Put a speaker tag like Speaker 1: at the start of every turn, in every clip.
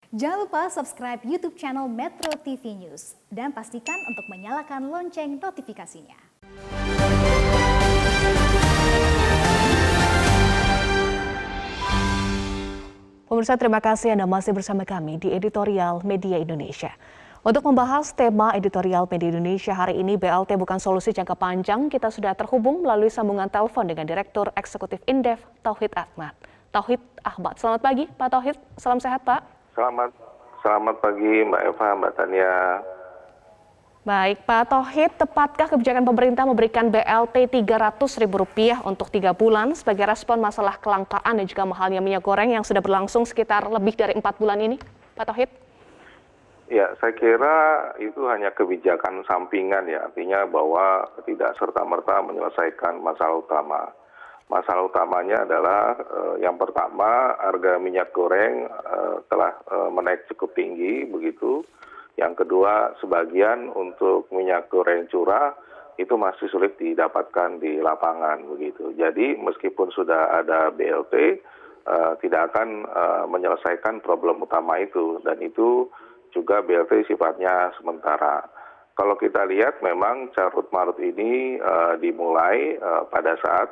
Speaker 1: Jangan lupa subscribe YouTube channel Metro TV News dan pastikan untuk menyalakan lonceng notifikasinya.
Speaker 2: Pemirsa, terima kasih Anda masih bersama kami di Editorial Media Indonesia. Untuk membahas tema Editorial Media Indonesia hari ini, BLT bukan solusi jangka panjang, kita sudah terhubung melalui sambungan telepon dengan Direktur Eksekutif Indef, Tauhid Ahmad. Selamat pagi Pak Tauhid, salam sehat Pak.
Speaker 3: Selamat pagi Mbak Eva, Mbak Tania.
Speaker 2: Baik Pak Tauhid, tepatkah kebijakan pemerintah memberikan BLT Rp300.000 untuk 3 bulan sebagai respon masalah kelangkaan dan juga mahalnya minyak goreng yang sudah berlangsung sekitar lebih dari 4 bulan ini, Pak Tauhid?
Speaker 3: Ya, saya kira itu hanya kebijakan sampingan ya, artinya bahwa tidak serta-merta menyelesaikan masalah utama. Masalah utamanya adalah yang pertama, harga minyak goreng telah menaik cukup tinggi begitu. Yang kedua, sebagian untuk minyak goreng curah itu masih sulit didapatkan di lapangan begitu. Jadi meskipun sudah ada BLT, tidak akan menyelesaikan problem utama itu, dan itu juga BLT sifatnya sementara. Kalau kita lihat memang carut marut ini dimulai pada saat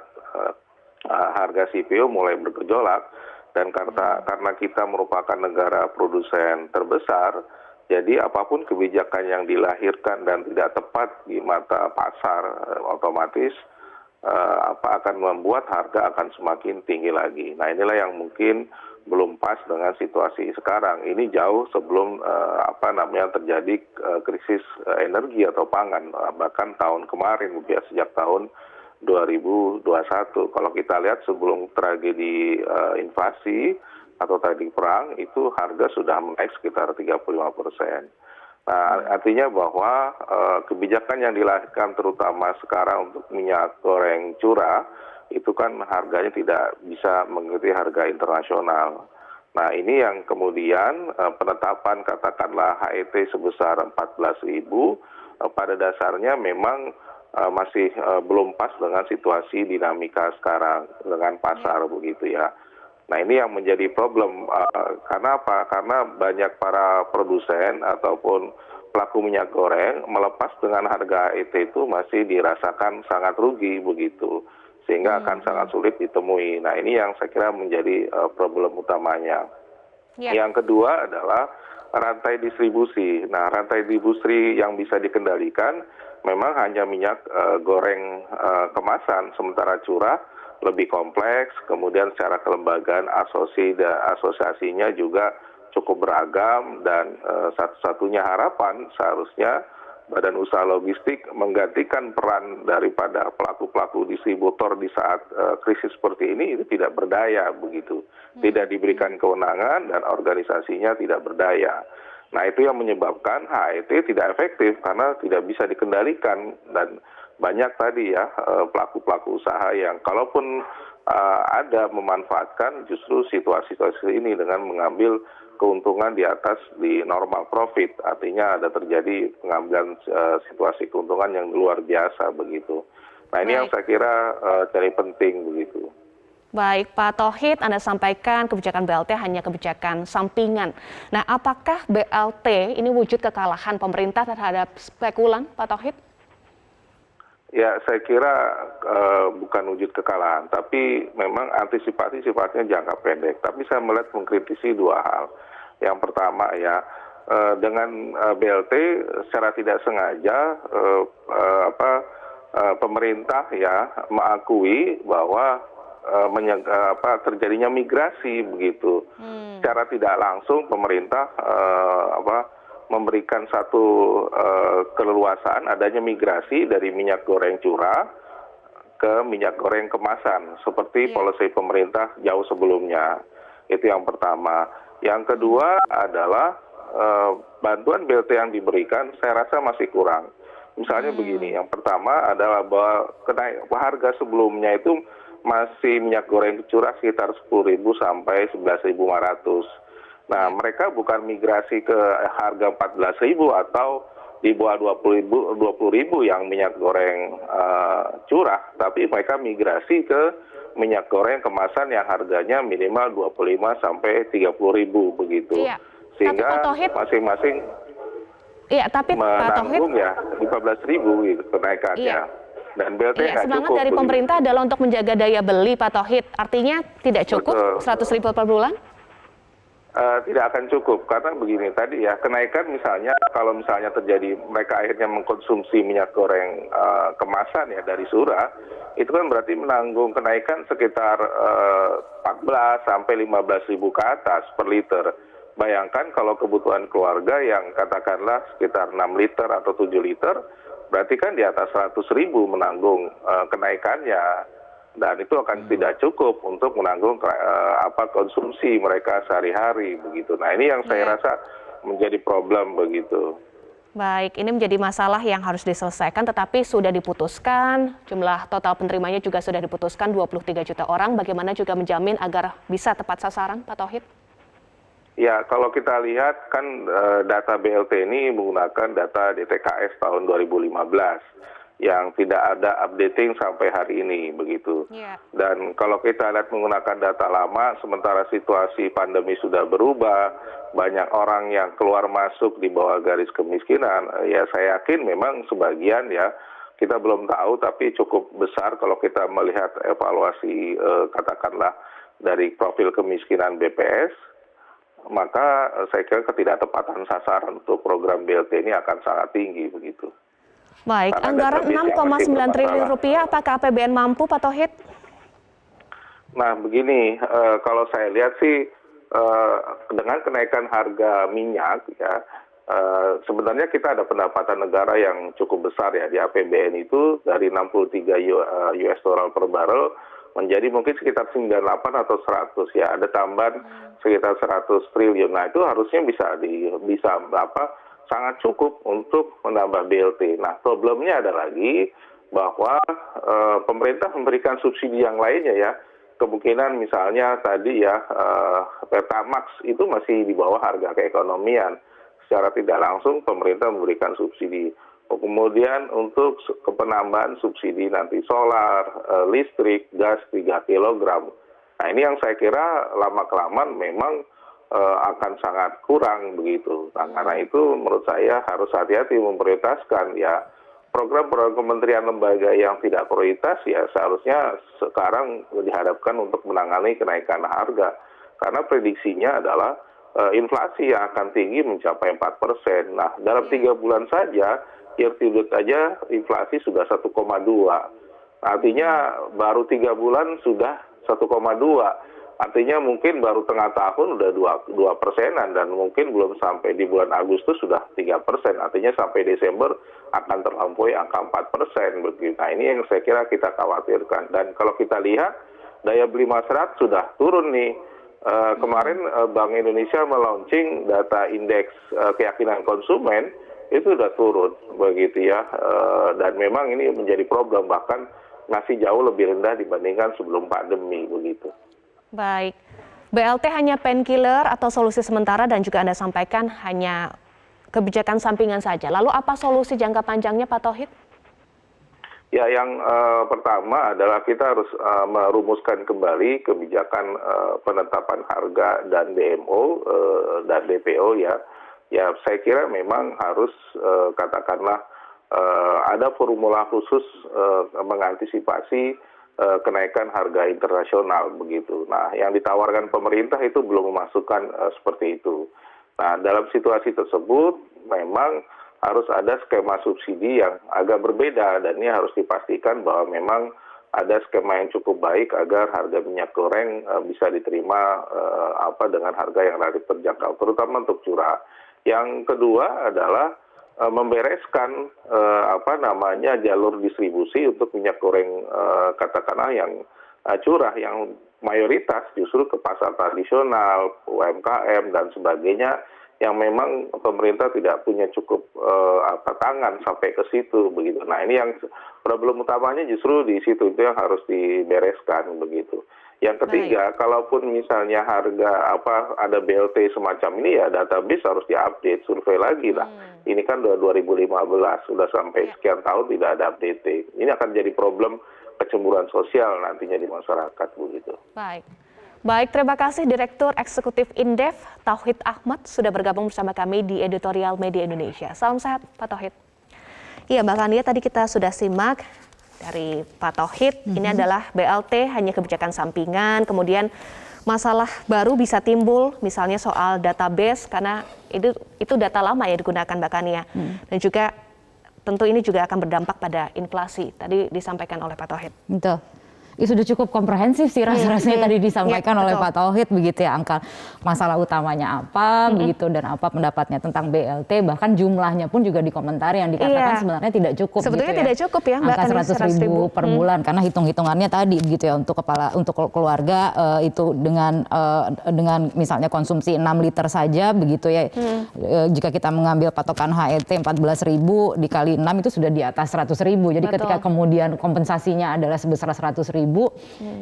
Speaker 3: harga CPO mulai bergejolak, dan karena kita merupakan negara produsen terbesar, jadi apapun kebijakan yang dilahirkan dan tidak tepat di mata pasar, otomatis akan membuat harga akan semakin tinggi lagi. Nah, inilah yang mungkin belum pas dengan situasi sekarang. Ini jauh sebelum terjadi krisis energi atau pangan, bahkan tahun kemarin, sejak tahun 2021. Kalau kita lihat sebelum tragedi invasi atau tragedi perang, itu harga sudah menaik sekitar 35%. Nah, artinya bahwa kebijakan yang dilahirkan terutama sekarang untuk minyak goreng curah, itu kan harganya tidak bisa mengikuti harga internasional. Nah, ini yang kemudian penetapan katakanlah HET sebesar 14.000, pada dasarnya memang masih belum pas dengan situasi dinamika sekarang dengan pasar begitu ya. Nah, ini yang menjadi problem. Karena apa? Karena banyak para produsen ataupun pelaku minyak goreng melepas dengan harga HET itu masih dirasakan sangat rugi begitu, sehingga akan sangat sulit ditemui. Nah, ini yang saya kira menjadi problem utamanya. Yang kedua adalah rantai distribusi. Nah, rantai distribusi yang bisa dikendalikan memang hanya minyak goreng kemasan, sementara curah lebih kompleks, kemudian secara kelembagaan asosiasinya juga cukup beragam, dan satu-satunya harapan seharusnya Badan Usaha Logistik menggantikan peran daripada pelaku-pelaku distributor di saat krisis seperti ini, itu tidak berdaya begitu. Tidak diberikan kewenangan dan organisasinya tidak berdaya. Nah, itu yang menyebabkan HET tidak efektif karena tidak bisa dikendalikan, dan banyak tadi ya pelaku-pelaku usaha yang kalaupun ada memanfaatkan justru situasi-situasi ini dengan mengambil keuntungan di normal profit, artinya ada terjadi pengambilan situasi keuntungan yang luar biasa begitu. Nah, ini yang saya kira jadi penting begitu.
Speaker 2: Baik Pak Tauhid, Anda sampaikan kebijakan BLT hanya kebijakan sampingan. Nah, apakah BLT ini wujud kekalahan pemerintah terhadap spekulan, Pak Tauhid?
Speaker 3: Ya, saya kira bukan wujud kekalahan, tapi memang antisipasi sifatnya jangka pendek. Tapi saya melihat mengkritisi dua hal. Yang pertama ya, dengan BLT secara tidak sengaja pemerintah ya mengakui bahwa terjadinya migrasi begitu. Secara tidak langsung pemerintah memberikan satu keleluasaan adanya migrasi dari minyak goreng curah ke minyak goreng kemasan seperti policy pemerintah jauh sebelumnya. Itu yang pertama. Yang kedua adalah bantuan BLT yang diberikan saya rasa masih kurang. Misalnya begini, yang pertama adalah bahwa harga sebelumnya itu masih minyak goreng curah sekitar 10.000 sampai 11.500. Nah, mereka bukan migrasi ke harga 14.000 atau di bawah 20.000 yang minyak goreng curah, tapi mereka migrasi ke minyak goreng kemasan yang harganya minimal 25 sampai 30.000 begitu. Iya. sehingga
Speaker 2: Pak Tauhid,
Speaker 3: masing-masing
Speaker 2: iya, tapi Pak Tauhid,
Speaker 3: menanggung ya 15.000 gitu kenaikannya.
Speaker 2: iya,
Speaker 3: Dan BLT
Speaker 2: iya,
Speaker 3: nggak
Speaker 2: semangat
Speaker 3: cukup
Speaker 2: dari
Speaker 3: begitu.
Speaker 2: pemerintah adalah untuk menjaga daya beli, Pak Tauhid. Artinya tidak cukup
Speaker 3: Betul.
Speaker 2: 100.000 per bulan?
Speaker 3: Tidak akan cukup karena begini tadi ya, kenaikan misalnya kalau misalnya terjadi mereka akhirnya mengkonsumsi minyak goreng kemasan ya dari Surah, itu kan berarti menanggung kenaikan sekitar 14 sampai 15.000 ke atas per liter. Bayangkan kalau kebutuhan keluarga yang katakanlah sekitar 6 liter atau 7 liter, berarti kan di atas 100.000 menanggung kenaikannya. Dan itu akan tidak cukup untuk menanggung konsumsi mereka sehari-hari begitu. Nah ini yang saya rasa menjadi problem begitu.
Speaker 2: Baik, ini menjadi masalah yang harus diselesaikan, tetapi sudah diputuskan, jumlah total penerimanya juga sudah diputuskan 23 juta orang. Bagaimana juga menjamin agar bisa tepat sasaran, Pak Tauhid?
Speaker 3: Ya, kalau kita lihat kan data BLT ini menggunakan data DTKS tahun 2015. Yang tidak ada updating sampai hari ini begitu. Dan kalau kita lihat menggunakan data lama, sementara situasi pandemi sudah berubah, banyak orang yang keluar masuk di bawah garis kemiskinan, ya saya yakin memang sebagian ya, kita belum tahu tapi cukup besar kalau kita melihat evaluasi katakanlah dari profil kemiskinan BPS, maka saya kira ketidaktepatan sasaran untuk program BLT ini akan sangat tinggi begitu.
Speaker 2: Baik, anggaran 6,9 triliun rupiah, apakah APBN mampu, Pak Tauhid?
Speaker 3: Nah, begini, kalau saya lihat sih dengan kenaikan harga minyak, ya sebenarnya kita ada pendapatan negara yang cukup besar ya di APBN itu dari 63 US dollar per barrel menjadi mungkin sekitar 98 atau 100 ya, ada tambahan sekitar 100 triliun. Nah, itu harusnya bisa sangat cukup untuk menambah BLT. Nah, problemnya ada lagi bahwa pemerintah memberikan subsidi yang lainnya ya. Kemungkinan misalnya tadi ya Pertamax itu masih di bawah harga keekonomian. Secara tidak langsung pemerintah memberikan subsidi. Kemudian untuk penambahan subsidi nanti solar, listrik, gas 3 kg. Nah, ini yang saya kira lama-kelamaan memang akan sangat kurang begitu. Nah, karena itu menurut saya harus hati-hati memprioritaskan ya program-program kementerian lembaga yang tidak prioritas ya seharusnya sekarang dihadapkan untuk menangani kenaikan harga. Karena prediksinya adalah inflasi yang akan tinggi mencapai 4%. Nah, dalam 3 bulan saja year to date aja inflasi sudah 1,2. Artinya baru 3 bulan sudah 1,2. Artinya mungkin baru tengah tahun udah 2%-an dan mungkin belum sampai di bulan Agustus sudah 3%. Artinya sampai Desember akan terlampaui angka 4% begitu. Nah, ini yang saya kira kita khawatirkan. Dan kalau kita lihat daya beli masyarakat sudah turun nih. Kemarin Bank Indonesia melaunching data indeks keyakinan konsumen itu sudah turun begitu ya. Dan memang ini menjadi problem, bahkan masih jauh lebih rendah dibandingkan sebelum pandemi begitu.
Speaker 2: Baik, BLT hanya painkiller atau solusi sementara dan juga Anda sampaikan hanya kebijakan sampingan saja. Lalu apa solusi jangka panjangnya, Pak Tauhid?
Speaker 3: Ya, yang pertama adalah kita harus merumuskan kembali kebijakan penetapan harga dan DMO dan DPO ya. Ya, saya kira memang harus katakanlah ada formula khusus mengantisipasi kenaikan harga internasional begitu. Nah, yang ditawarkan pemerintah itu belum memasukkan seperti itu. Nah, dalam situasi tersebut memang harus ada skema subsidi yang agak berbeda dan ini harus dipastikan bahwa memang ada skema yang cukup baik agar harga minyak goreng bisa diterima dengan harga yang relatif terjangkau, terutama untuk curah. Yang kedua adalah membereskan jalur distribusi untuk minyak goreng katakanlah yang curah yang mayoritas justru ke pasar tradisional, UMKM dan sebagainya yang memang pemerintah tidak punya cukup tangan sampai ke situ begitu. Nah, ini yang problem utamanya justru di situ, itu yang harus dibereskan begitu. Yang ketiga, kalaupun misalnya harga ada BLT semacam ini ya database harus diupdate, survei lagi lah. Ini kan udah 2015, sudah sampai sekian tahun tidak ada update. Ini akan jadi problem kecemburuan sosial nantinya di masyarakat begitu.
Speaker 2: Baik. Baik, terima kasih Direktur Eksekutif Indef, Tauhid Ahmad, sudah bergabung bersama kami di Editorial Media Indonesia. Salam sehat, Pak Tauhid. Iya, Mbak Kania, tadi kita sudah simak dari Pak Tauhid, ini adalah BLT hanya kebijakan sampingan, kemudian masalah baru bisa timbul, misalnya soal database, karena itu data lama ya digunakan Mbak Kania. Dan juga tentu ini juga akan berdampak pada inflasi, tadi disampaikan oleh Pak Tauhid.
Speaker 4: Betul. Itu sudah cukup komprehensif sih rasanya tadi disampaikan
Speaker 2: Ya,
Speaker 4: oleh
Speaker 2: betul.
Speaker 4: Pak Tauhid begitu ya, angka masalah utamanya apa begitu dan apa pendapatnya tentang BLT, bahkan jumlahnya pun juga dikomentari yang dikatakan sebenarnya tidak cukup.
Speaker 2: Sebetulnya
Speaker 4: gitu ya.
Speaker 2: tidak cukup ya Mbak,
Speaker 4: angka 100.000 per bulan karena hitung-hitungannya tadi begitu ya untuk keluarga itu dengan misalnya konsumsi 6 liter saja begitu ya. Jika kita mengambil patokan HET 14.000 dikali 6 itu sudah di atas 100.000. Jadi
Speaker 2: Betul.
Speaker 4: ketika kemudian kompensasinya adalah sebesar 100.000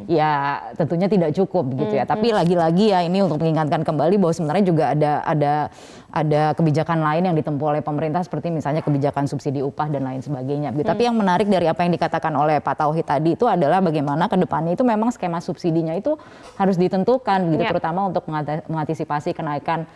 Speaker 4: ya tentunya tidak cukup gitu ya. Tapi lagi-lagi ya ini untuk mengingatkan kembali bahwa sebenarnya juga ada kebijakan lain yang ditempuh oleh pemerintah seperti misalnya kebijakan subsidi upah dan lain sebagainya. Tapi yang menarik dari apa yang dikatakan oleh Pak Tauhid tadi itu adalah bagaimana ke depannya itu memang skema subsidinya itu harus ditentukan gitu, terutama untuk mengantisipasi kenaikan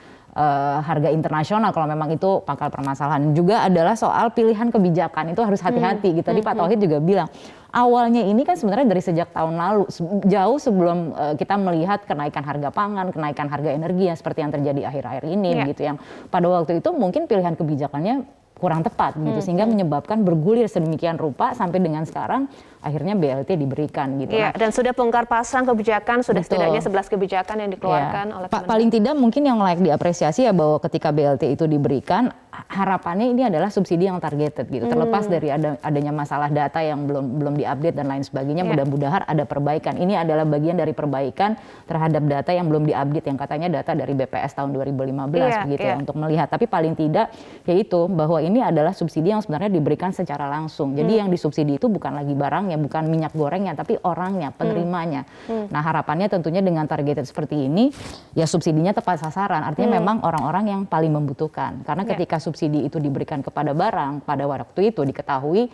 Speaker 4: harga internasional kalau memang itu pangkal permasalahan. Juga adalah soal pilihan kebijakan itu harus hati-hati gitu. Tadi Pak Tauhid juga bilang awalnya ini kan sebenarnya dari sejak tahun lalu jauh sebelum kita melihat kenaikan harga pangan, kenaikan harga energi yang seperti yang terjadi akhir-akhir ini gitu, yang pada waktu itu mungkin pilihan kebijakannya kurang tepat gitu sehingga menyebabkan bergulir sedemikian rupa sampai dengan sekarang akhirnya BLT diberikan gitu.
Speaker 2: Iya, dan sudah bongkar pasang kebijakan, sudah setidaknya 11 kebijakan yang dikeluarkan oleh Kementerian.
Speaker 4: Paling tidak mungkin yang layak diapresiasi ya bahwa ketika BLT itu diberikan harapannya ini adalah subsidi yang targeted gitu. Terlepas dari adanya masalah data yang belum diupdate dan lain sebagainya, mudah-mudahan ada perbaikan. Ini adalah bagian dari perbaikan terhadap data yang belum diupdate yang katanya data dari BPS tahun 2015 begitu ya untuk melihat. Tapi paling tidak yaitu bahwa ini adalah subsidi yang sebenarnya diberikan secara langsung. Jadi yang disubsidi itu bukan lagi barangnya, bukan minyak gorengnya, tapi orangnya, penerimanya. Nah harapannya tentunya dengan targeted seperti ini, ya subsidinya tepat sasaran. Artinya memang orang-orang yang paling membutuhkan. Karena ketika subsidi itu diberikan kepada barang, pada waktu itu diketahui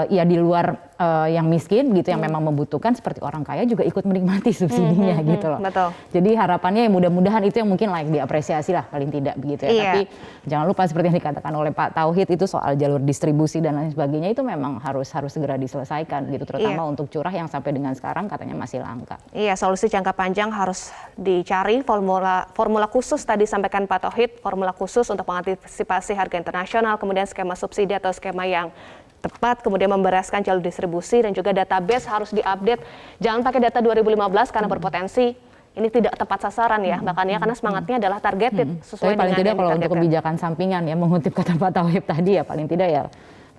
Speaker 4: ya di luar yang miskin gitu, yang memang membutuhkan seperti orang kaya juga ikut menikmati subsidinya gitu loh.
Speaker 2: Betul.
Speaker 4: Jadi harapannya ya mudah-mudahan itu yang mungkin layak diapresiasi lah paling tidak begitu ya. Tapi jangan lupa seperti yang dikatakan oleh Pak Tauhid itu soal jalur distribusi dan lain sebagainya itu memang harus segera diselesaikan gitu, terutama untuk curah yang sampai dengan sekarang katanya masih langka.
Speaker 2: Iya, solusi jangka panjang harus dicari, formula khusus tadi sampaikan Pak Tauhid, formula khusus untuk mengantisipasi harga internasional, kemudian skema subsidi atau skema yang tepat, kemudian membereskan jalur distribusi dan juga database harus diupdate. Jangan pakai data 2015 karena berpotensi ini tidak tepat sasaran ya, makanya karena semangatnya adalah targeted sesuai
Speaker 4: Tapi paling
Speaker 2: dengan
Speaker 4: tidak
Speaker 2: yang
Speaker 4: kalau untuk
Speaker 2: ditargetkan.
Speaker 4: kebijakan sampingan ya, mengutip kata Pak Tauhid tadi ya paling tidak ya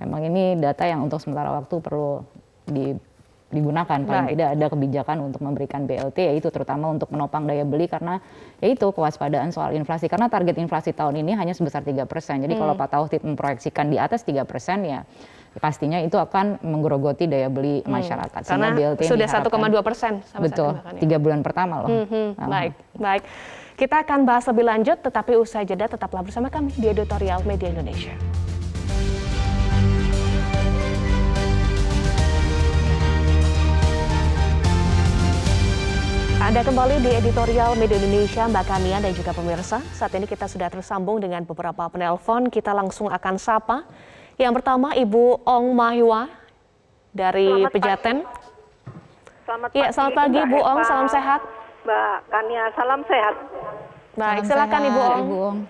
Speaker 4: memang ini data yang untuk sementara waktu perlu digunakan. Paling tidak ada kebijakan untuk memberikan BLT yaitu terutama untuk menopang daya beli karena yaitu kewaspadaan soal inflasi, karena target inflasi tahun ini hanya sebesar 3%. Jadi kalau Pak Tauhid memproyeksikan di atas 3% ya pastinya itu akan menggerogoti daya beli masyarakat.
Speaker 2: Karena
Speaker 4: BLT
Speaker 2: sudah
Speaker 4: diharapkan
Speaker 2: 1,2%.
Speaker 4: betul, 3 bulan pertama loh.
Speaker 2: Baik. Kita akan bahas lebih lanjut, tetapi usai jeda tetaplah bersama kami di Editorial Media Indonesia. Anda kembali di Editorial Media Indonesia, Mbak Kania dan juga pemirsa. Saat ini kita sudah tersambung dengan beberapa penelpon. Kita langsung akan sapa. Yang pertama Ibu Ong Mahiwa dari Pejaten. Selamat pagi Bu Ong, salam sehat.
Speaker 5: Mbak Kania, salam sehat.
Speaker 2: Baik, silakan Ibu Ong.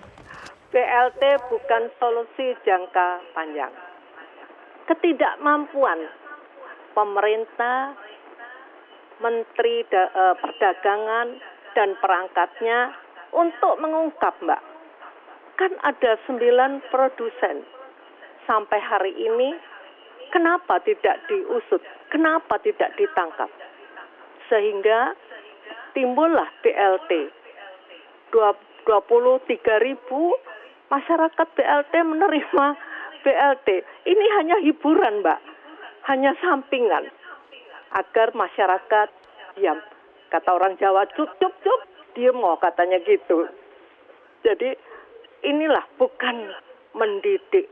Speaker 5: BLT bukan solusi jangka panjang. Ketidakmampuan pemerintah, Menteri Perdagangan dan perangkatnya untuk mengungkap, Mbak. Kan ada 9 produsen. Sampai hari ini, kenapa tidak diusut? Kenapa tidak ditangkap? Sehingga timbullah BLT. 23.000 masyarakat BLT menerima BLT. Ini hanya hiburan, Mbak. Hanya sampingan. Agar masyarakat diam. Kata orang Jawa, cup, diem mau katanya gitu. Jadi inilah bukan mendidik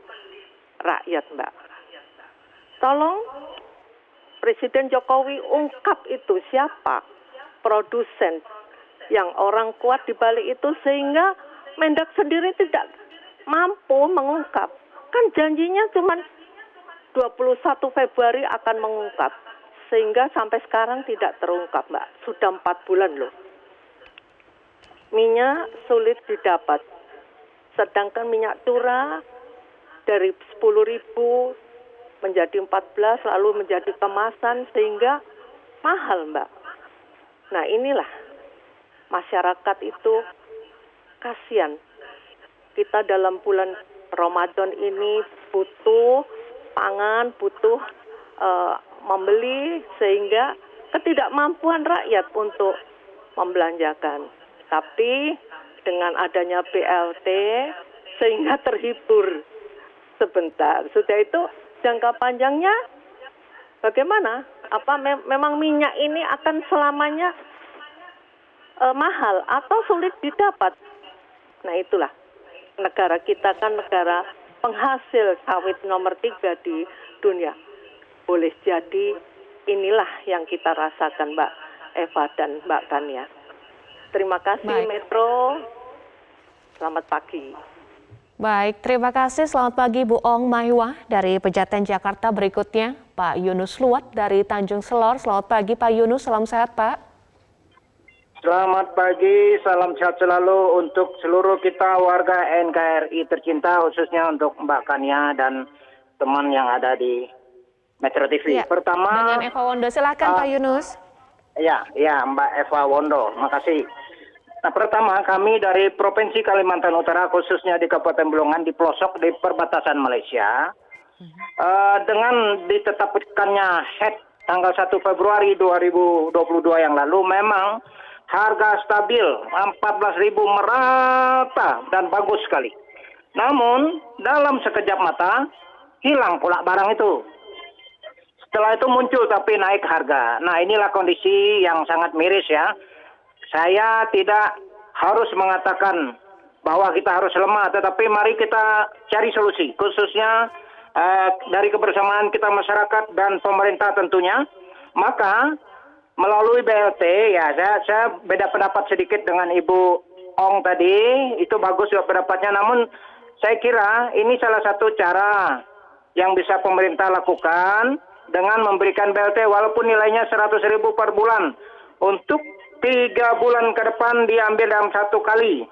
Speaker 5: rakyat, Mbak. Tolong Presiden Jokowi ungkap itu siapa produsen, yang orang kuat di balik itu, sehingga Mendak sendiri tidak mampu mengungkap. Kan janjinya cuma 21 Februari akan mengungkap, sehingga sampai sekarang tidak terungkap, Mbak. Sudah 4 bulan loh. Minyak sulit didapat, sedangkan minyak curah dari 10.000 menjadi 14, lalu menjadi kemasan, sehingga mahal, Mbak. Nah, inilah masyarakat itu kasihan. Kita dalam bulan Ramadan ini butuh pangan, butuh membeli, sehingga ketidakmampuan rakyat untuk membelanjakan. Tapi dengan adanya BLT sehingga terhibur sebentar. Sudah itu jangka panjangnya bagaimana? Apa memang minyak ini akan selamanya mahal atau sulit didapat? Nah, itulah negara kita kan negara penghasil sawit nomor 3 di dunia. Boleh jadi inilah yang kita rasakan, Mbak Eva dan Mbak Tania. Terima kasih. Baik. Metro. Selamat pagi.
Speaker 2: Baik, terima kasih. Selamat pagi Bu Ong Mahwa dari Pejaten Jakarta. Berikutnya Pak Yunus Luat dari Tanjung Selor. Selamat pagi Pak Yunus, salam sehat Pak.
Speaker 6: Selamat pagi, salam sehat selalu untuk seluruh kita warga NKRI tercinta, khususnya untuk Mbak Kania dan teman yang ada di Metro TV.
Speaker 2: Ya,
Speaker 6: pertama
Speaker 2: dengan Eva Wondo, silakan Pak Yunus.
Speaker 6: Ya, Mbak Eva Wondo, makasih. Nah, pertama kami dari Provinsi Kalimantan Utara, khususnya di Kabupaten Bulungan, di pelosok di perbatasan Malaysia, dengan ditetapkannya HET tanggal 1 Februari 2022 yang lalu, memang harga stabil 14.000 merata dan bagus sekali. Namun dalam sekejap mata hilang pula barang itu. Setelah itu muncul tapi naik harga. Nah, inilah kondisi yang sangat miris ya. Saya tidak harus mengatakan bahwa kita harus lemah, tetapi mari kita cari solusi, khususnya dari kebersamaan kita masyarakat dan pemerintah tentunya. Maka melalui BLT, ya saya beda pendapat sedikit dengan Ibu Ong tadi, itu bagus juga pendapatnya, namun saya kira ini salah satu cara yang bisa pemerintah lakukan dengan memberikan BLT walaupun nilainya 100.000 per bulan untuk 3 bulan ke depan diambil dalam satu kali.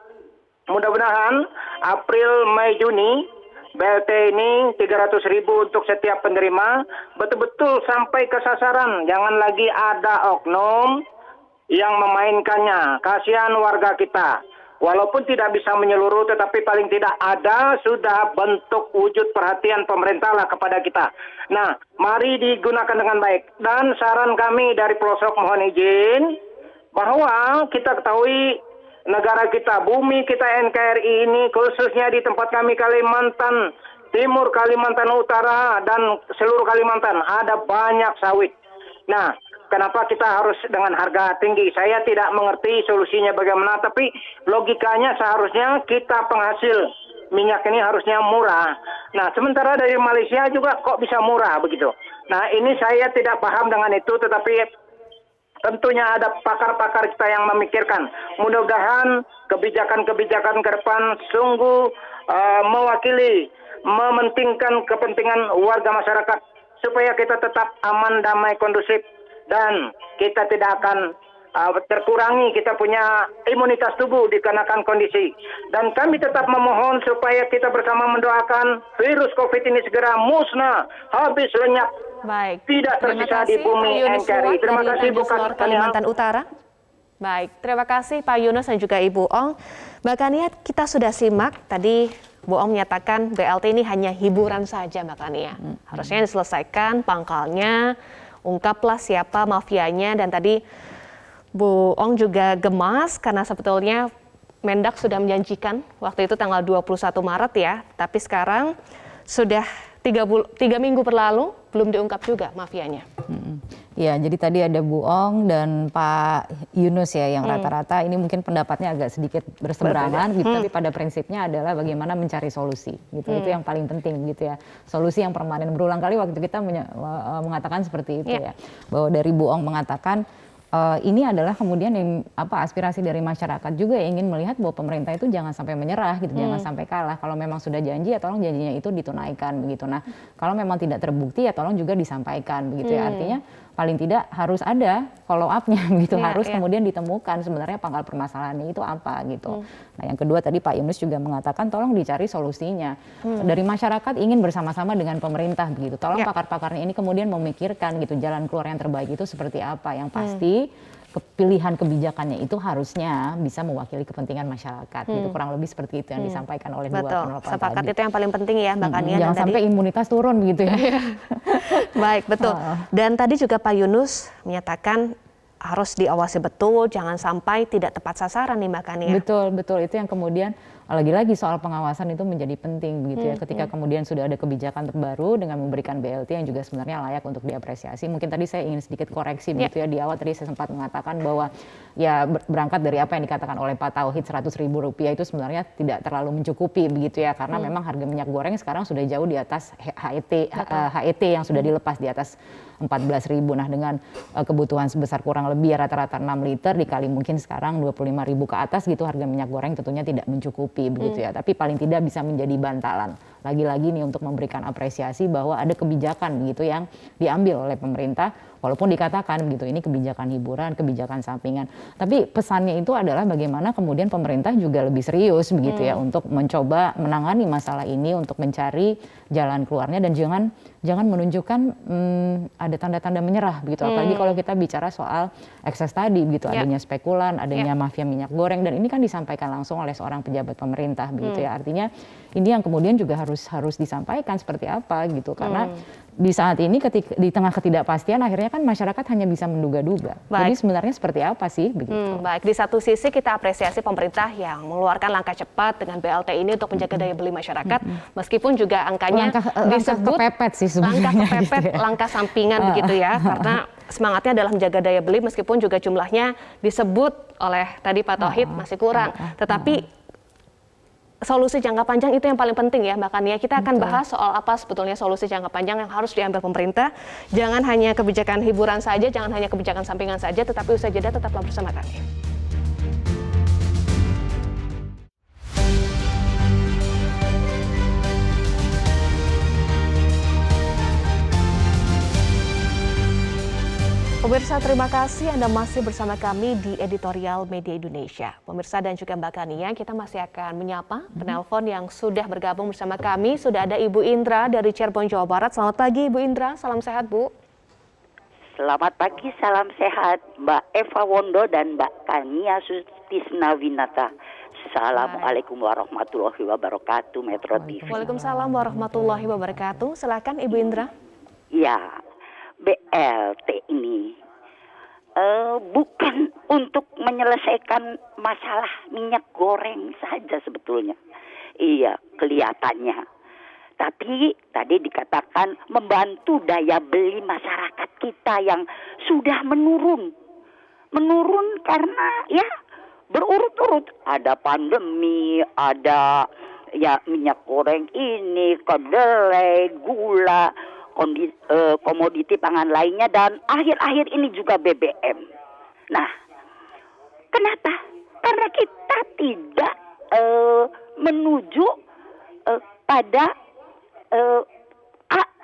Speaker 6: Mudah-mudahan April, Mei, Juni BLT ini 300.000 untuk setiap penerima betul-betul sampai ke sasaran. Jangan lagi ada oknum yang memainkannya. Kasihan warga kita. Walaupun tidak bisa menyeluruh, tetapi paling tidak ada sudah bentuk wujud perhatian pemerintah lah kepada kita. Nah, mari digunakan dengan baik. Dan saran kami dari pelosok mohon izin bahwa kita ketahui negara kita, bumi kita NKRI ini, khususnya di tempat kami Kalimantan Timur, Kalimantan Utara, dan seluruh Kalimantan, ada banyak sawit. Nah, kenapa kita harus dengan harga tinggi? Saya tidak mengerti solusinya bagaimana, tapi logikanya seharusnya kita penghasil minyak ini harusnya murah. Nah, sementara dari Malaysia juga kok bisa murah begitu. Nah, ini saya tidak paham dengan itu, tetapi tentunya ada pakar-pakar kita yang memikirkan. Mudah-mudahan kebijakan-kebijakan ke depan sungguh mewakili, mementingkan kepentingan warga masyarakat supaya kita tetap aman, damai, kondusif, dan kita tidak akan terkurangi kita punya imunitas tubuh dikarenakan kondisi. Dan kami tetap memohon supaya kita bersama mendoakan virus COVID ini segera musnah, habis lenyap.
Speaker 2: Baik.
Speaker 6: Tidak tersisa di bumi NKRI. Terima kasih bukan
Speaker 2: Kalimantan Utara. Baik, terima kasih Pak Yunus dan juga Ibu Ong. Mbak Kania, kita sudah simak tadi Bu Ong menyatakan BLT ini hanya hiburan saja Mbak Kania. Harusnya diselesaikan pangkalnya, ungkaplah siapa mafianya, dan tadi Bu Ong juga gemas karena sebetulnya Mendak sudah menjanjikan waktu itu tanggal 21 Maret ya, tapi sekarang sudah 3 minggu berlalu belum diungkap juga mafianya.
Speaker 4: Ya, jadi tadi ada Bu Ong dan Pak Yunus ya yang rata-rata ini mungkin pendapatnya agak sedikit berseberangan gitu, tapi pada prinsipnya adalah bagaimana mencari solusi gitu. Itu yang paling penting gitu ya. Solusi yang permanen. Berulang kali waktu kita mengatakan seperti itu ya. Bahwa dari Bu Ong mengatakan ini adalah kemudian yang aspirasi dari masyarakat juga yang ingin melihat bahwa pemerintah itu jangan sampai menyerah gitu, jangan sampai kalah. Kalau memang sudah janji ya tolong janjinya itu ditunaikan begitu. Nah, kalau memang tidak terbukti ya tolong juga disampaikan begitu ya. Artinya paling tidak harus ada follow up-nya gitu, harus kemudian ditemukan sebenarnya pangkal permasalahannya itu apa gitu. Nah, yang kedua tadi Pak Yunus juga mengatakan tolong dicari solusinya. Dari masyarakat ingin bersama-sama dengan pemerintah begitu. Tolong pakar-pakarnya ini kemudian memikirkan gitu jalan keluar yang terbaik itu seperti apa. Yang pasti pilihan kebijakannya itu harusnya bisa mewakili kepentingan masyarakat gitu, kurang lebih seperti itu yang disampaikan oleh dua penelpon
Speaker 2: sepakat
Speaker 4: tadi.
Speaker 2: itu yang paling penting ya Mbak Kania.
Speaker 4: Jangan sampai imunitas turun begitu ya.
Speaker 2: Baik, betul. Dan tadi juga Pak Yunus menyatakan harus diawasi betul, jangan sampai tidak tepat sasaran nih Mbak Kania.
Speaker 4: Betul, betul. Itu yang kemudian lagi-lagi soal pengawasan itu menjadi penting begitu ya. Ketika kemudian sudah ada kebijakan terbaru dengan memberikan BLT yang juga sebenarnya layak untuk diapresiasi. Mungkin tadi saya ingin sedikit koreksi begitu ya. Di awal tadi saya sempat mengatakan bahwa ya berangkat dari apa yang dikatakan oleh Pak Tauhid Rp100.000 itu sebenarnya tidak terlalu mencukupi begitu ya. Karena memang harga minyak goreng sekarang sudah jauh di atas HET yang sudah dilepas di atas 14.000. Nah, dengan kebutuhan sebesar kurang lebih rata-rata 6 liter dikali mungkin sekarang 25.000 ke atas gitu, harga minyak goreng tentunya tidak mencukupi begitu ya. Tapi paling tidak bisa menjadi bantalan. Lagi-lagi nih untuk memberikan apresiasi bahwa ada kebijakan begitu yang diambil oleh pemerintah, walaupun dikatakan begitu ini kebijakan hiburan, kebijakan sampingan. Tapi pesannya itu adalah bagaimana kemudian pemerintah juga lebih serius begitu ya untuk mencoba menangani masalah ini, untuk mencari jalan keluarnya dan jangan menunjukkan ada tanda-tanda menyerah begitu. Apalagi kalau kita bicara soal ekses tadi begitu, adanya spekulan, adanya mafia minyak goreng, dan ini kan disampaikan langsung oleh seorang pejabat pemerintah begitu ya. Artinya ini yang kemudian juga harus disampaikan seperti apa gitu, karena di saat ini di tengah ketidakpastian akhirnya kan masyarakat hanya bisa menduga-duga. Jadi sebenarnya seperti apa sih begitu.
Speaker 2: Baik, di satu sisi kita apresiasi pemerintah yang mengeluarkan langkah cepat dengan BLT ini untuk menjaga daya beli masyarakat, meskipun juga angkanya disebut
Speaker 4: kepepet sih sebenarnya.
Speaker 2: Langkah kepepet,
Speaker 4: gitu ya.
Speaker 2: langkah sampingan begitu ya, karena semangatnya adalah menjaga daya beli meskipun juga jumlahnya disebut oleh tadi Pak Tauhid masih kurang. Tetapi solusi jangka panjang itu yang paling penting ya Mbak Kania. Kita akan bahas soal apa sebetulnya solusi jangka panjang yang harus diambil pemerintah. Jangan hanya kebijakan hiburan saja, jangan hanya kebijakan sampingan saja, tetapi usai jeda tetaplah bersama kami. Pemirsa, terima kasih Anda masih bersama kami di Editorial Media Indonesia. Pemirsa dan juga Mbak Kania, kita masih akan menyapa penelpon yang sudah bergabung bersama kami. Sudah ada Ibu Indra dari Cirebon, Jawa Barat. Selamat pagi Ibu Indra, salam sehat Bu.
Speaker 7: Selamat pagi, salam sehat Mbak Eva Wondo dan Mbak Kania Sutisnawinata. Assalamualaikum warahmatullahi wabarakatuh, Metro TV.
Speaker 2: Waalaikumsalam warahmatullahi wabarakatuh. Silakan Ibu Indra.
Speaker 7: Ya, BLT ini bukan untuk menyelesaikan masalah minyak goreng saja sebetulnya. Iya, kelihatannya. Tapi tadi dikatakan membantu daya beli masyarakat kita yang sudah menurun. Menurun karena ya berurut-urut. Ada pandemi, ada ya minyak goreng ini, kedelai, gula, komoditi pangan lainnya, dan akhir-akhir ini juga BBM. Nah, kenapa? Karena kita tidak menuju pada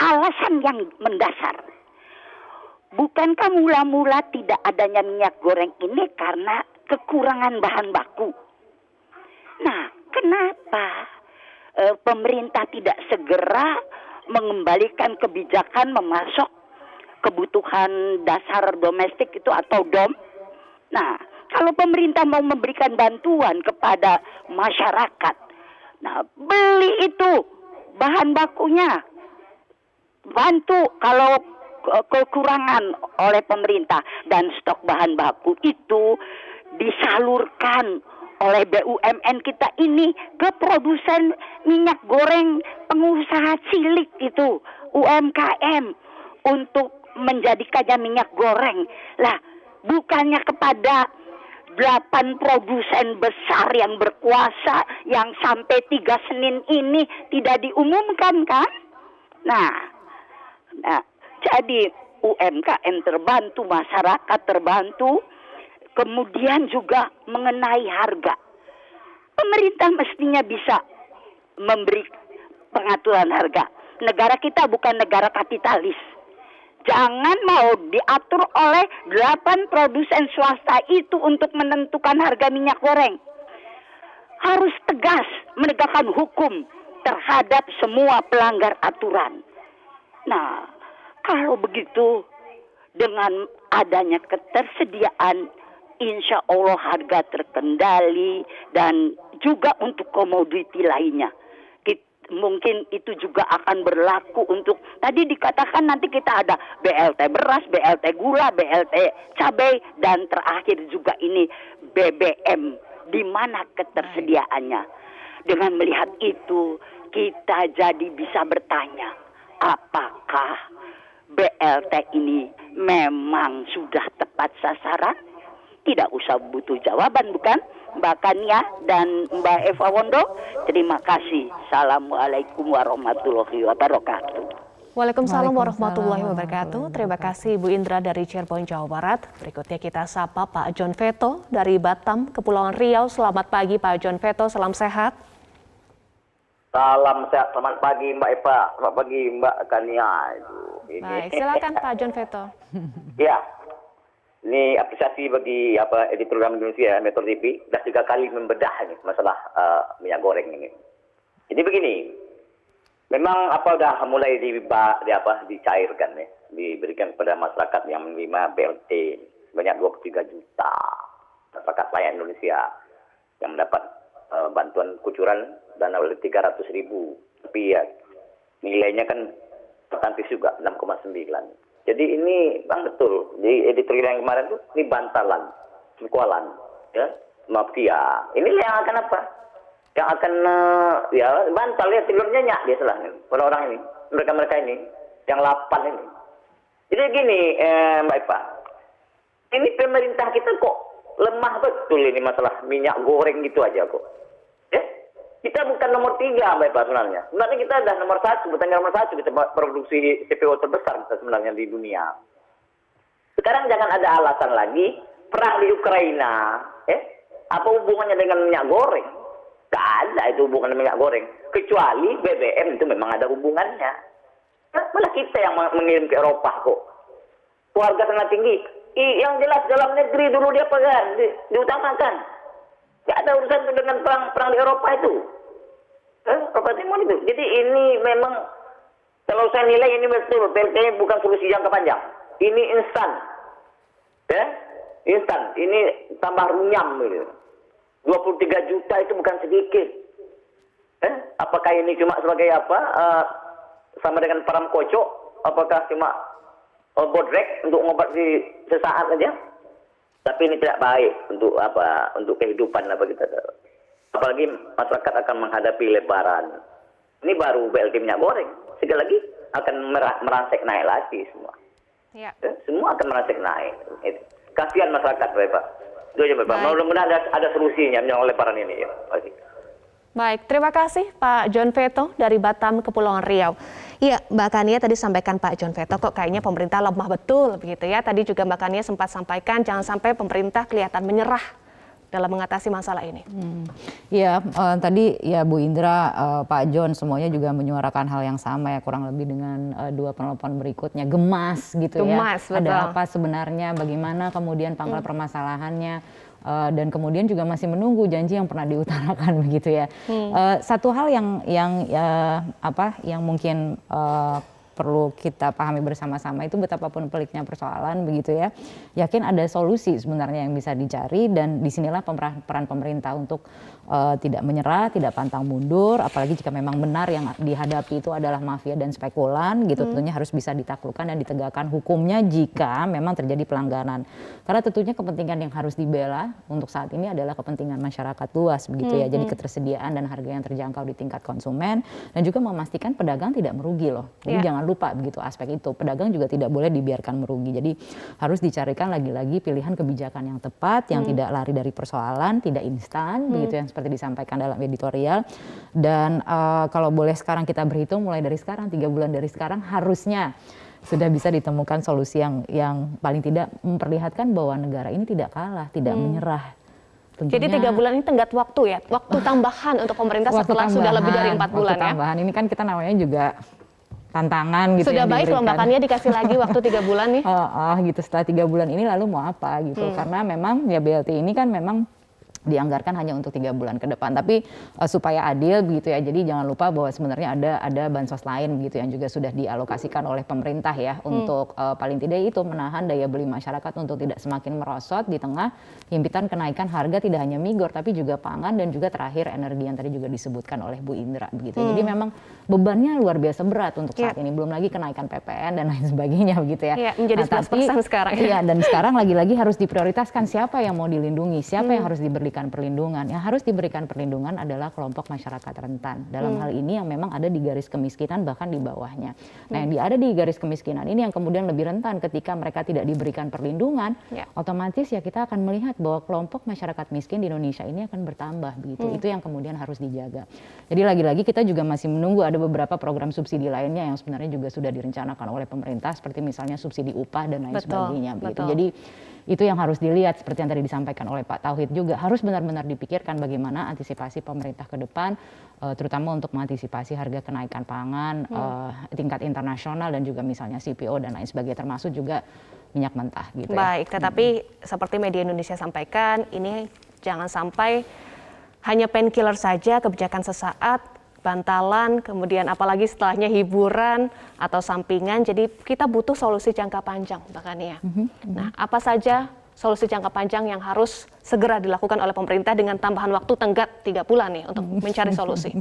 Speaker 7: alasan yang mendasar. Bukankah mula-mula tidak adanya minyak goreng ini karena kekurangan bahan baku? Nah, kenapa pemerintah tidak segera mengembalikan kebijakan memasok kebutuhan dasar domestik itu atau DOM? Nah, kalau pemerintah mau memberikan bantuan kepada masyarakat, nah beli itu bahan bakunya, bantu kalau kekurangan oleh pemerintah, dan stok bahan baku itu disalurkan oleh BUMN kita ini ke produsen minyak goreng, pengusaha cilik itu, UMKM, untuk menjadikannya minyak goreng. Lah, bukannya kepada 8 produsen besar yang berkuasa yang sampai 3 Senin ini tidak diumumkan kan? Nah, jadi UMKM terbantu, masyarakat terbantu, kemudian juga mengenai harga. Pemerintah mestinya bisa memberi pengaturan harga. Negara kita bukan negara kapitalis. Jangan mau diatur oleh 8 produsen swasta itu untuk menentukan harga minyak goreng. Harus tegas menegakkan hukum terhadap semua pelanggar aturan. Nah, kalau begitu dengan adanya ketersediaan, insya Allah harga terkendali dan juga untuk komoditi lainnya. Mungkin itu juga akan berlaku untuk, tadi dikatakan nanti kita ada BLT beras, BLT gula, BLT cabai, dan terakhir juga ini BBM. Di mana ketersediaannya? Dengan melihat itu, kita jadi bisa bertanya, apakah BLT ini memang sudah tepat sasaran? Tidak usah butuh jawaban, bukan? Mbak Kania dan Mbak Eva Wondo, terima kasih. Assalamualaikum warahmatullahi wabarakatuh.
Speaker 2: Waalaikumsalam warahmatullahi wabarakatuh. Terima kasih Bu Indra dari Cirebon, Jawa Barat. Berikutnya kita sapa Pak John Veto dari Batam, Kepulauan Riau. Selamat pagi Pak John Veto, salam sehat.
Speaker 8: Salam sehat, selamat pagi Mbak Eva, selamat pagi Mbak Kania.
Speaker 2: Baik, silakan Pak John Veto.
Speaker 8: Ya, ini apresiasi bagi editorial Indonesia Metro TV sudah 3 kali membedah ini masalah minyak goreng ini. Jadi begini, memang udah mulai dicairkan ya, diberikan kepada masyarakat yang menerima BLT sebanyak 23 juta masyarakat layak Indonesia yang mendapat bantuan kucuran dana oleh 300.000. Tapi ya nilainya kan fantastis juga 6,9. Jadi ini Bang betul. Jadi editorial yang kemarin itu ini bantalan, sengkualan, ya, mafia. Ini yang akan apa? Yang akan ya bantal ya, telurnya nyak dia salah orang-orang ini, mereka ini, yang 8 ini. Jadi gini Mbak Eva, ini pemerintah kita kok lemah betul ini masalah minyak goreng gitu aja kok. Ya? Kita bukan nomor 3 Mbak Eva sebenarnya. Sebenarnya kita adalah nomor 1, bertanya nomor 1 kita produksi CPO terbesar kita sebenarnya di dunia. Sekarang jangan ada alasan lagi perang di Ukraina, apa hubungannya dengan minyak goreng? Gak ada itu hubungan dengan minyak goreng. Kecuali BBM itu memang ada hubungannya. Malah kita yang mengirim ke Eropa kok. Harga sangat tinggi. Yang jelas dalam negeri dulu dia pegang, diutamakan. Gak ada urusan dengan perang di Eropa itu. Eropa Timur itu. Jadi ini memang, kalau saya nilai ini betul, BLT bukan solusi jangka panjang. Ini instan. Ya, instan. Ini tambah runyam gitu. 23 juta itu bukan sedikit. Apakah ini cuma sebagai sama dengan param kocok? Apakah cuma bodrek untuk ngobati sesaat saja? Tapi ini tidak baik untuk untuk kehidupan kita. Apalagi masyarakat akan menghadapi Lebaran. Ini baru BLT minyak goreng. Sekali lagi akan merangsek naik lagi semua. Ya. Semua akan merangsek naik. Kasihan masyarakat, Pak. Itu aja, Pak. Mudah-mudahan ada solusinya menjelang Lebaran ini. Ya.
Speaker 2: Baik, terima kasih Pak John Veto dari Batam, Kepulauan Riau. Iya, Mbak Kania tadi sampaikan Pak John Veto kok kayaknya pemerintah lemah betul begitu ya. Tadi juga Mbak Kania sempat sampaikan jangan sampai pemerintah kelihatan menyerah dalam mengatasi masalah ini.
Speaker 4: Ya, tadi ya Bu Indra, Pak John semuanya juga menyuarakan hal yang sama ya, kurang lebih dengan 2 penelpon berikutnya. Gemas gitu ya.
Speaker 2: Betul.
Speaker 4: Ada apa sebenarnya, bagaimana kemudian pangkal permasalahannya. Dan kemudian juga masih menunggu janji yang pernah diutarakan begitu ya. Satu hal yang mungkin perlu kita pahami bersama-sama itu betapapun peliknya persoalan begitu ya. Yakin ada solusi sebenarnya yang bisa dicari dan disinilah peran pemerintah untuk tidak menyerah, tidak pantang mundur, apalagi jika memang benar yang dihadapi itu adalah mafia dan spekulan gitu, tentunya harus bisa ditaklukkan dan ditegakkan hukumnya jika memang terjadi pelanggaran. Karena tentunya kepentingan yang harus dibela untuk saat ini adalah kepentingan masyarakat luas begitu ya. Jadi ketersediaan dan harga yang terjangkau di tingkat konsumen dan juga memastikan pedagang tidak merugi loh. Jadi jangan lupa begitu aspek itu. Pedagang juga tidak boleh dibiarkan merugi. Jadi harus dicarikan lagi-lagi pilihan kebijakan yang tepat, yang tidak lari dari persoalan, tidak instan begitu yang seperti disampaikan dalam editorial. Dan kalau boleh sekarang kita berhitung mulai dari sekarang 3 bulan dari sekarang harusnya sudah bisa ditemukan solusi yang paling tidak memperlihatkan bahwa negara ini tidak kalah, tidak menyerah.
Speaker 2: Jadi 3 bulan ini tenggat waktu ya, waktu tambahan untuk pemerintah setelah sudah lebih dari 4 bulan ya.
Speaker 4: Tambahan ini kan kita namanya juga tantangan gitu.
Speaker 2: Sudah baik loh Mbak Kania dikasih lagi waktu 3 bulan nih.
Speaker 4: Gitu setelah 3 bulan ini lalu mau apa gitu. Karena memang ya BLT ini kan memang dianggarkan hanya untuk 3 bulan ke depan, tapi supaya adil begitu ya, jadi jangan lupa bahwa sebenarnya ada bansos lain begitu yang juga sudah dialokasikan oleh pemerintah ya untuk paling tidak itu menahan daya beli masyarakat untuk tidak semakin merosot di tengah himpitan kenaikan harga tidak hanya migor tapi juga pangan dan juga terakhir energi yang tadi juga disebutkan oleh Bu Indra begitu. Jadi memang bebannya luar biasa berat untuk saat ini, belum lagi kenaikan PPN dan lain sebagainya begitu ya.
Speaker 2: Menjadi 11% sekarang ya.
Speaker 4: Iya, dan sekarang lagi-lagi harus diprioritaskan siapa yang mau dilindungi, siapa yang harus diberikan perlindungan. Yang harus diberikan perlindungan adalah kelompok masyarakat rentan. Dalam hal ini yang memang ada di garis kemiskinan bahkan di bawahnya. Nah, yang ada di garis kemiskinan ini yang kemudian lebih rentan ketika mereka tidak diberikan perlindungan, otomatis ya kita akan melihat bahwa kelompok masyarakat miskin di Indonesia ini akan bertambah begitu. Itu yang kemudian harus dijaga. Jadi lagi-lagi kita juga masih menunggu ada beberapa program subsidi lainnya yang sebenarnya juga sudah direncanakan oleh pemerintah seperti misalnya subsidi upah dan lain sebagainya begitu. Jadi itu yang harus dilihat seperti yang tadi disampaikan oleh Pak Tauhid juga harus benar-benar dipikirkan bagaimana antisipasi pemerintah ke depan terutama untuk mengantisipasi harga kenaikan pangan tingkat internasional dan juga misalnya CPO dan lain sebagainya termasuk juga minyak mentah gitu.
Speaker 2: Baik, tetapi seperti media Indonesia sampaikan ini jangan sampai hanya painkiller saja, kebijakan sesaat, bantalan, kemudian apalagi setelahnya hiburan atau sampingan. Jadi kita butuh solusi jangka panjang, Mbak Kania. Nah, apa saja solusi jangka panjang yang harus segera dilakukan oleh pemerintah dengan tambahan waktu tenggat 3 bulan nih untuk mencari solusi?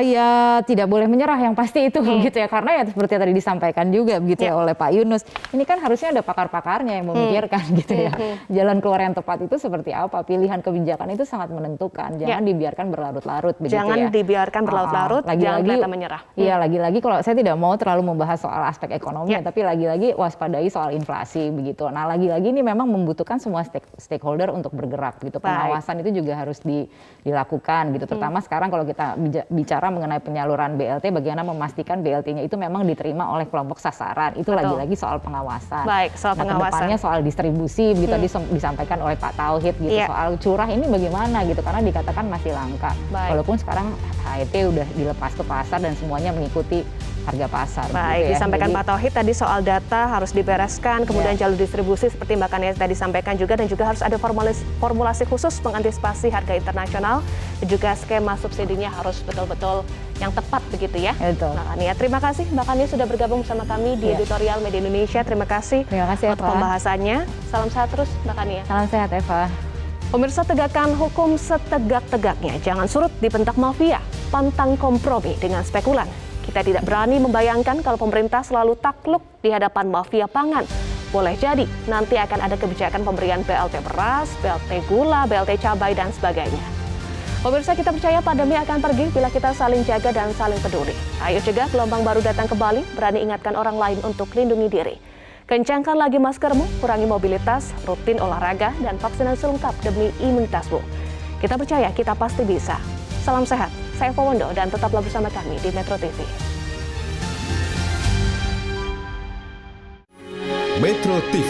Speaker 4: Ya tidak boleh menyerah yang pasti itu begitu ya, karena ya seperti yang tadi disampaikan juga begitu ya oleh Pak Yunus, ini kan harusnya ada pakar-pakarnya yang memikirkan gitu ya, jalan keluar yang tepat itu seperti apa, pilihan kebijakan itu sangat menentukan, jangan dibiarkan berlarut-larut begitu
Speaker 2: jangan
Speaker 4: ya.
Speaker 2: dibiarkan berlarut-larut, jangan kelihatan menyerah.
Speaker 4: Iya, lagi-lagi kalau saya tidak mau terlalu membahas soal aspek ekonomi tapi lagi-lagi waspadai soal inflasi begitu. Nah, lagi-lagi ini memang membutuhkan semua stakeholder untuk bergerak gitu. Pengawasan itu juga harus dilakukan gitu, terutama sekarang kalau kita bicara mengenai penyaluran BLT, bagaimana memastikan BLT-nya itu memang diterima oleh kelompok sasaran. Itu lagi-lagi soal pengawasan.
Speaker 2: Baik, soal pengawasan.
Speaker 4: Kedepannya soal distribusi, gitu disampaikan oleh Pak Tauhid gitu. Soal curah ini bagaimana gitu, karena dikatakan masih langka. Walaupun sekarang HET udah dilepas ke pasar dan semuanya mengikuti harga pasar.
Speaker 2: Baik,
Speaker 4: gitu ya.
Speaker 2: disampaikan
Speaker 4: Jadi,
Speaker 2: Pak Tauhid tadi soal data harus dibereskan, kemudian jalur distribusi seperti Mbak Kania tadi sampaikan juga, dan juga harus ada formulasi khusus mengantisipasi harga internasional, dan juga skema subsidinya harus betul-betul yang tepat begitu ya.
Speaker 4: Betul.
Speaker 2: Mbak Kania, terima kasih Mbak Kania sudah bergabung bersama kami di editorial Media Indonesia. Terima kasih untuk pembahasannya. Salam sehat terus Mbak Kania.
Speaker 4: Salam sehat Eva.
Speaker 2: Pemirsa, tegakkan hukum setegak-tegaknya. Jangan surut dibentak mafia, pantang kompromi dengan spekulan. Kita tidak berani membayangkan kalau pemerintah selalu takluk di hadapan mafia pangan. Boleh jadi nanti akan ada kebijakan pemberian BLT beras, BLT gula, BLT cabai, dan sebagainya. Pemirsa, kita percaya pandemi akan pergi bila kita saling jaga dan saling peduli. Ayo cegah gelombang baru datang kembali, berani ingatkan orang lain untuk lindungi diri. Kencangkan lagi maskermu, kurangi mobilitas, rutin olahraga, dan vaksinasi lengkap demi imunitasmu. Kita percaya kita pasti bisa. Salam sehat, saya Eva Wondo, dan tetaplah bersama kami di Metro TV.
Speaker 9: Metro TV,